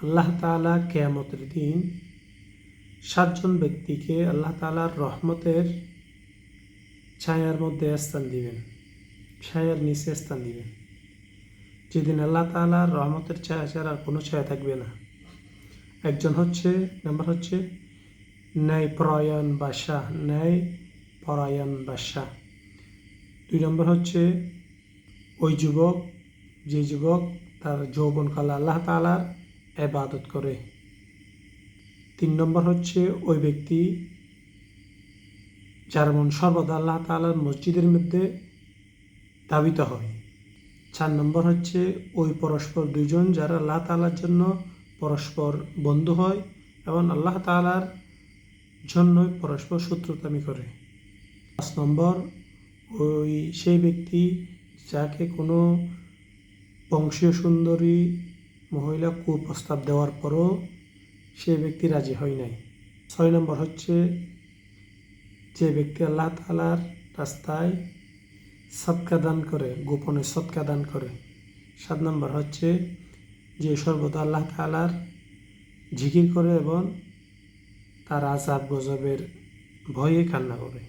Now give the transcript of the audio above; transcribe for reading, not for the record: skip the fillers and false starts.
আল্লাহ তাআলা কিয়ামতের দিন 7 জন ব্যক্তিকে আল্লাহ তাআলার রহমতের ছায়ার মধ্যে স্থান দিবেন, ছায়ার নিচে স্থান দিবেন, যেদিন আল্লাহ তাআলার রহমতের ছায়া ছাড়া আর কোনো ছায়া থাকবে না। একজন নাম্বার হচ্ছে ন্যায়পরায়ণ বাদশাহ, ন্যায়পরায়ণ বাদশাহ। 2 নম্বর হচ্ছে ওই যুবক, যে যুবক তার যৌবনকালে আল্লাহ তাআলার ইবাদত করে। 3 নম্বর হচ্ছে ওই ব্যক্তি যার মন সর্বদা আল্লাহ তাআলার মসজিদের মধ্যে ধাবিত হয়। 4 নম্বর হচ্ছে ওই পরস্পর দুজন যারা আল্লাহ তাআলার জন্য পরস্পর বন্ধু হয় এবং আল্লাহ তাআলার জন্যই পরস্পর শত্রুতামি করে। 5 নম্বর ওই সেই ব্যক্তি যাকে কোনো বংশীয় সুন্দরী মহিলা কুপ্রস্তাব দেওয়ার পরও সে ব্যক্তি রাজি হয় নাই। 6 নম্বর হচ্ছে যে ব্যক্তি আল্লাহ তাআলার রাস্তায় সদকা দান করে, গোপনে সদকা দান করে। 7 নম্বর হচ্ছে যে সর্বদা আল্লাহ তাআলার জিকির করে এবং তার আযাব গজবের ভয়ে কান্না করে।